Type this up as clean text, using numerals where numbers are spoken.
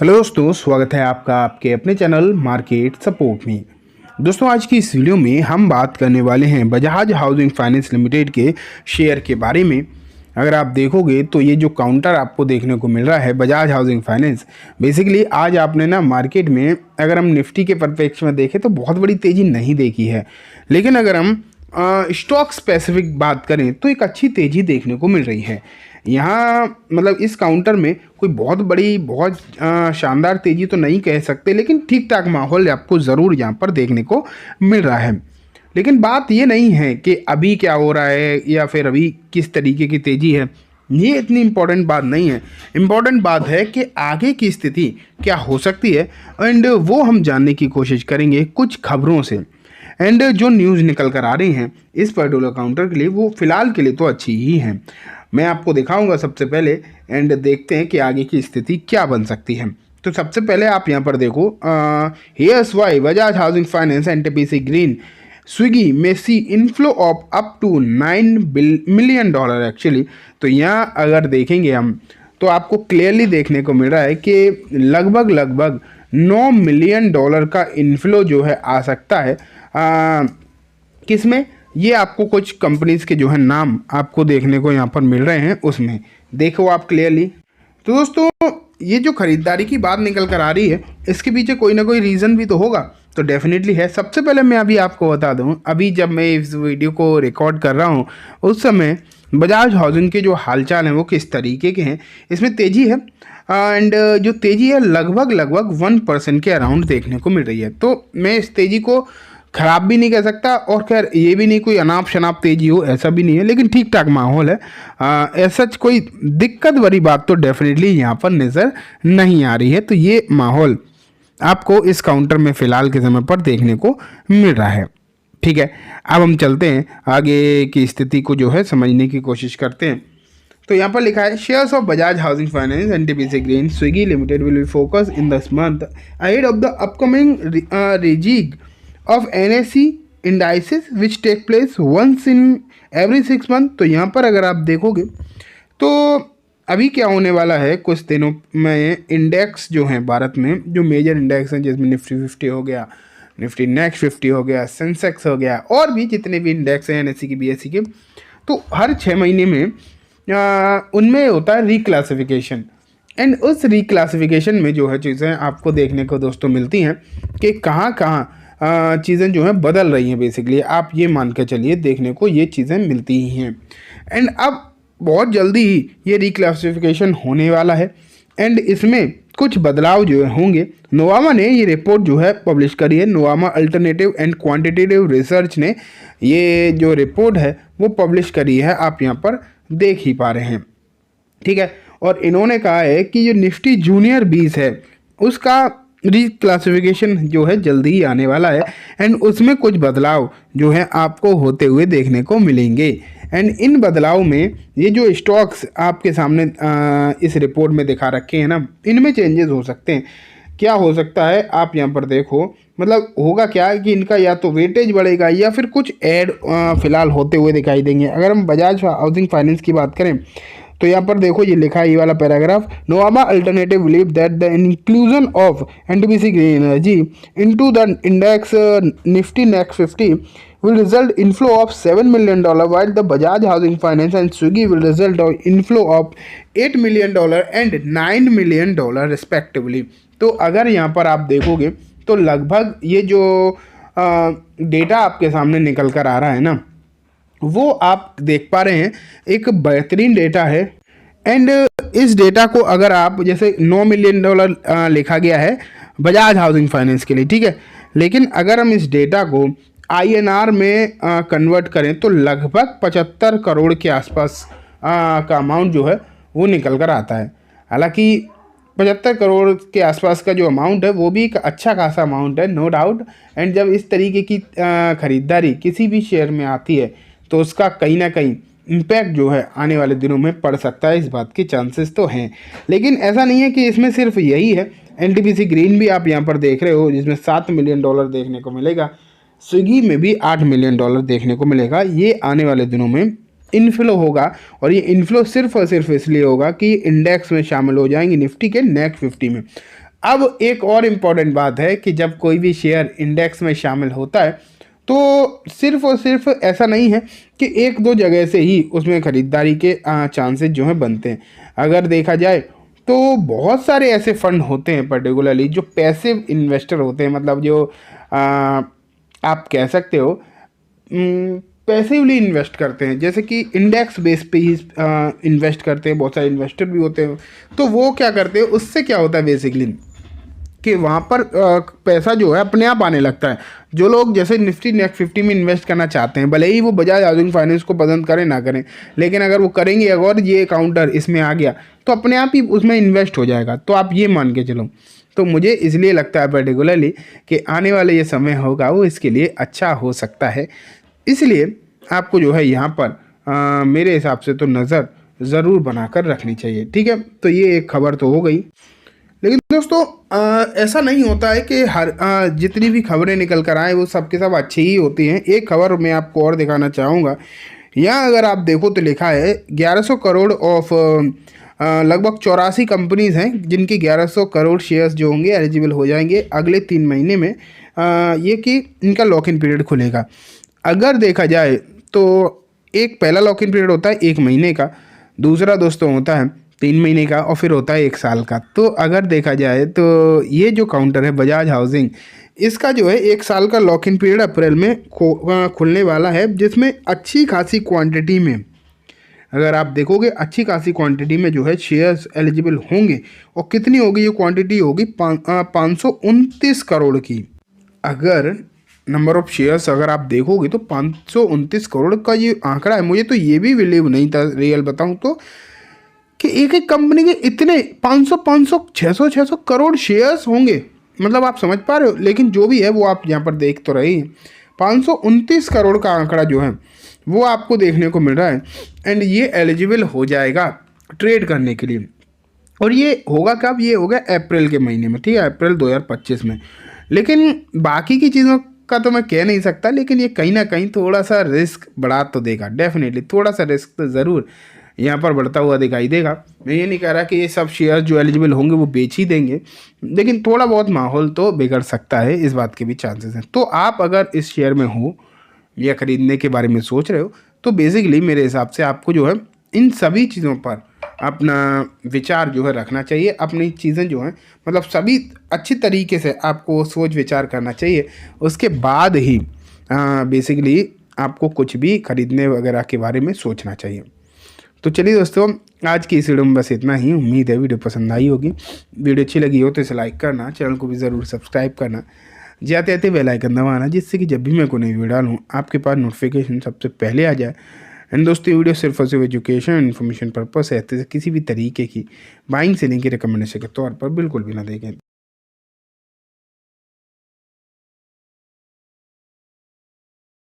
Hello दोस्तों, स्वागत है आपका आपके अपने चैनल मार्केट सपोर्ट में। दोस्तों, आज की इस वीडियो में हम बात करने वाले हैं बजाज हाउसिंग फाइनेंस लिमिटेड के शेयर के बारे में। अगर आप देखोगे तो ये जो काउंटर आपको देखने को मिल रहा है बजाज हाउसिंग फाइनेंस, बेसिकली आज आपने ना मार्केट में अगर हम निफ्टी के परिप्रेक्ष्य में देखें तो बहुत बड़ी तेज़ी नहीं देखी है, लेकिन अगर हम स्टॉक स्पेसिफिक बात करें तो एक अच्छी तेज़ी देखने को मिल रही है। यहाँ मतलब इस काउंटर में कोई बहुत बड़ी बहुत शानदार तेज़ी तो नहीं कह सकते, लेकिन ठीक ठाक माहौल आपको ज़रूर यहाँ पर देखने को मिल रहा है। लेकिन बात ये नहीं है कि अभी क्या हो रहा है या फिर अभी किस तरीके की तेज़ी है, ये इतनी इम्पोर्टेंट बात नहीं है। इम्पोर्टेंट बात है कि आगे की स्थिति क्या हो सकती है, एंड वो हम जानने की कोशिश करेंगे कुछ खबरों से। एंड जो न्यूज़ निकल कर आ रही हैं इस पर्टिकुलर काउंटर के लिए, वो फ़िलहाल के लिए तो अच्छी ही हैं। मैं आपको दिखाऊंगा सबसे पहले, एंड देखते हैं कि आगे की स्थिति क्या बन सकती है। तो सबसे पहले आप यहाँ पर देखो, here's why Bajaj Housing Finance NTPC Green Swiggy may see inflow of up to $9 million actually. तो यहाँ अगर देखेंगे हम तो आपको क्लियरली देखने को मिल रहा है कि लगभग $9 मिलियन का इन्फ्लो जो है आ सकता है। किसमें? ये आपको कुछ कंपनीज के जो है नाम आपको देखने को यहाँ पर मिल रहे हैं, उसमें देखो आप क्लियरली। तो दोस्तों, ये जो खरीदारी की बात निकल कर आ रही है, इसके पीछे कोई ना कोई रीज़न भी तो होगा, तो डेफिनेटली है। सबसे पहले मैं अभी आपको बता दूं, अभी जब मैं इस वीडियो को रिकॉर्ड कर रहा हूं उस समय बजाज हाउसिंग के जो हालचाल हैं वो किस तरीके के हैं, इसमें तेज़ी है। एंड जो तेज़ी है लगभग 1% के अराउंड देखने को मिल रही है। तो मैं इस तेज़ी को ख़राब भी नहीं कह सकता, और खैर ये भी नहीं कोई अनाप शनाप तेज़ी हो, ऐसा भी नहीं है, लेकिन ठीक ठाक माहौल है। ऐसा कोई दिक्कत वाली बात तो डेफिनेटली यहाँ पर नज़र नहीं आ रही है। तो ये माहौल आपको इस काउंटर में फ़िलहाल के समय पर देखने को मिल रहा है। ठीक है, अब हम चलते हैं आगे की स्थिति को जो है समझने की कोशिश करते हैं। तो यहाँ पर लिखा है, shares of Bajaj Housing Finance NTPC Green Swiggy Limited will be focus in this month ahead of the upcoming rejig of NSE indices which take place once in every 6 month। तो यहाँ पर अगर आप देखोगे तो अभी क्या होने वाला है, कुछ दिनों में इंडेक्स जो हैं भारत में, जो मेजर इंडेक्स हैं जिसमें निफ्टी 50 हो गया, निफ्टी नेक्स्ट 50 हो गया, सेंसेक्स हो गया, और भी जितने भी इंडेक्स हैं NSE की BSE के, तो हर 6 महीने में उनमें होता है रिक्लासिफिकेशन। एंड उस रिक्लासिफिकेशन में जो है चीज़ें आपको देखने को दोस्तों मिलती हैं कि कहाँ कहाँ चीज़ें जो हैं बदल रही हैं। बेसिकली आप ये मान के चलिए देखने को ये चीज़ें मिलती ही हैं। एंड अब बहुत जल्दी ही ये रिक्लासिफिकेशन होने वाला है, एंड इसमें कुछ बदलाव जो होंगे। नोवामा ने ये रिपोर्ट जो है पब्लिश करी है, Nuvama alternative and quantitative research ने ये जो रिपोर्ट है वो पब्लिश करी है, आप यहाँ पर देख ही पा रहे हैं। ठीक है, और इन्होंने कहा है कि जो निफ्टी जूनियर 20 है उसका रिक्लासिफिकेशन जो है जल्दी ही आने वाला है, एंड उसमें कुछ बदलाव जो है आपको होते हुए देखने को मिलेंगे। एंड इन बदलाव में ये जो स्टॉक्स आपके सामने इस रिपोर्ट में दिखा रखे हैं ना, इनमें चेंजेस हो सकते हैं। क्या हो सकता है आप यहाँ पर देखो, मतलब होगा क्या कि इनका या तो वेटेज बढ़ेगा या फिर कुछ ऐड फिलहाल होते हुए दिखाई देंगे। अगर हम बजाज हाउसिंग फाइनेंस की बात करें तो यहाँ पर देखो ये लिखा है, ये वाला paragraph, Nuvama alternative believe that the inclusion of NTPC green energy into the index Nifty next 50 will result inflow of $7 million, while the Bajaj Housing Finance and Swiggy will result of inflow of $8 million and $9 million respectively। तो अगर यहाँ पर आप देखोगे तो लगभग ये जो डेटा आपके सामने निकल कर आ रहा है ना, वो आप देख पा रहे हैं एक बेहतरीन डेटा है। एंड इस डेटा को अगर आप जैसे $9 मिलियन लिखा गया है बजाज हाउसिंग फाइनेंस के लिए, ठीक है, लेकिन अगर हम इस डेटा को INR में कन्वर्ट करें तो लगभग 75 करोड़ के आसपास का अमाउंट जो है वो निकल कर आता है। हालांकि 75 करोड़ के आसपास का जो अमाउंट है वो भी एक अच्छा खासा अमाउंट है, नो डाउट। एंड जब इस तरीके की ख़रीदारी किसी भी शेयर में आती है तो उसका कहीं ना कहीं इम्पैक्ट जो है आने वाले दिनों में पड़ सकता है, इस बात के चांसेस तो हैं। लेकिन ऐसा नहीं है कि इसमें सिर्फ यही है, एनटीपीसी ग्रीन भी आप यहाँ पर देख रहे हो जिसमें $7 मिलियन देखने को मिलेगा, स्विगी में भी $8 मिलियन देखने को मिलेगा। ये आने वाले दिनों में इनफ्लो होगा, और ये इनफ्लो सिर्फ और सिर्फ इसलिए होगा कि इंडेक्स में शामिल हो जाएंगे निफ्टी के नेक्स्ट 50 में। अब एक और इम्पॉर्टेंट बात है कि जब कोई भी शेयर इंडेक्स में शामिल होता है तो सिर्फ और सिर्फ ऐसा नहीं है कि एक दो जगह से ही उसमें ख़रीदारी के चांसेस जो हैं बनते हैं। अगर देखा जाए तो बहुत सारे ऐसे फंड होते हैं पर्टिकुलरली जो पैसिव इन्वेस्टर होते हैं, मतलब जो आप कह सकते हो पैसिवली इन्वेस्ट करते हैं, जैसे कि इंडेक्स बेस पे ही इन्वेस्ट करते हैं। बहुत सारे इन्वेस्टर भी होते हैं, तो वो क्या करते हैं, उससे क्या होता है बेसिकली कि वहाँ पर पैसा जो है अपने आप आने लगता है। जो लोग जैसे निफ्टी नेट 50 में इन्वेस्ट करना चाहते हैं, भले ही वो बजाज हाउसिंग फाइनेंस को पसंद करें ना करें, लेकिन अगर वो करेंगे अगर ये काउंटर इसमें आ गया तो अपने आप ही उसमें इन्वेस्ट हो जाएगा। तो आप ये मान के चलो। तो मुझे इसलिए लगता है पर्टिकुलरली कि आने वाले ये समय होगा वो इसके लिए अच्छा हो सकता है। इसलिए आपको जो है यहाँ पर मेरे हिसाब से तो नज़र ज़रूर बनाकर रखनी चाहिए। ठीक है, तो ये एक खबर तो हो गई। लेकिन दोस्तों ऐसा नहीं होता है कि हर जितनी भी खबरें निकल कर आए वो सब के सब अच्छी ही होती हैं। एक खबर मैं आपको और दिखाना चाहूँगा। यहाँ अगर आप देखो तो लिखा है 1100 करोड़ ऑफ लगभग 84 कंपनीज़ हैं जिनकी 1100 करोड़ शेयर्स जो होंगे एलिजिबल हो जाएंगे अगले 3 महीने में। ये कि इनका लॉक इन पीरियड खुलेगा। अगर देखा जाए तो एक पहला लॉक इन पीरियड होता है 1 महीने का, दूसरा दोस्तों होता है 3 महीने का और फिर होता है 1 साल का। तो अगर देखा जाए तो ये जो काउंटर है बजाज हाउसिंग, इसका जो है 1 साल का लॉक इन पीरियड अप्रैल में खुलने वाला है, जिसमें अच्छी खासी क्वांटिटी में, अगर आप देखोगे अच्छी खासी क्वांटिटी में जो है शेयर्स एलिजिबल होंगे। और कितनी होगी ये क्वांटिटी, होगी 529 करोड़ की। अगर नंबर ऑफ शेयर्स अगर आप देखोगे तो 529 करोड़ का ये आंकड़ा है। मुझे तो ये भी बिलीव नहीं था, रियल बताऊं तो, कि एक एक कंपनी के इतने 500 600 करोड़ शेयर्स होंगे। मतलब आप समझ पा रहे हो। लेकिन जो भी है वो आप यहाँ पर देख तो रहे हैं, 529 करोड़ का आंकड़ा जो है वो आपको देखने को मिल रहा है। एंड ये एलिजिबल हो जाएगा ट्रेड करने के लिए। और ये होगा कब, ये होगा अप्रैल के महीने में। ठीक है, अप्रैल 2025 में। लेकिन बाकी की चीज़ों का तो मैं कह नहीं सकता, लेकिन ये कहीं ना कहीं थोड़ा सा रिस्क बढ़ा तो देगा। डेफिनेटली थोड़ा सा रिस्क तो ज़रूर यहाँ पर बढ़ता हुआ दिखाई देगा। मैं ये नहीं कह रहा कि ये सब शेयर जो एलिजिबल होंगे वो बेच ही देंगे, लेकिन थोड़ा बहुत माहौल तो बिगड़ सकता है, इस बात के भी चांसेस हैं। तो आप अगर इस शेयर में हो या ख़रीदने के बारे में सोच रहे हो तो बेसिकली मेरे हिसाब से आपको जो है इन सभी चीज़ों पर अपना विचार जो है रखना चाहिए। अपनी चीज़ें जो हैं मतलब सभी अच्छी तरीके से आपको सोच विचार करना चाहिए। उसके बाद ही बेसिकली आपको कुछ भी खरीदने वगैरह के बारे में सोचना चाहिए। तो चलिए दोस्तों, आज की इस वीडियो में बस इतना ही। उम्मीद है वीडियो पसंद आई होगी। वीडियो अच्छी लगी हो तो इसे लाइक करना, चैनल को भी ज़रूर सब्सक्राइब करना, जाते आते बेल आइकन दबाना, जिससे कि जब भी मैं कोई नई वीडियो डालूँ आपके पास नोटिफिकेशन सबसे पहले आ जाए। एंड दोस्तों, वीडियो सिर्फ और सिर्फ एजुकेशन इन्फॉर्मेशन पर्पस है, तो किसी भी तरीके की बाइंग सेलिंग की रिकमेंडेशन के तौर पर बिल्कुल भी ना देखें।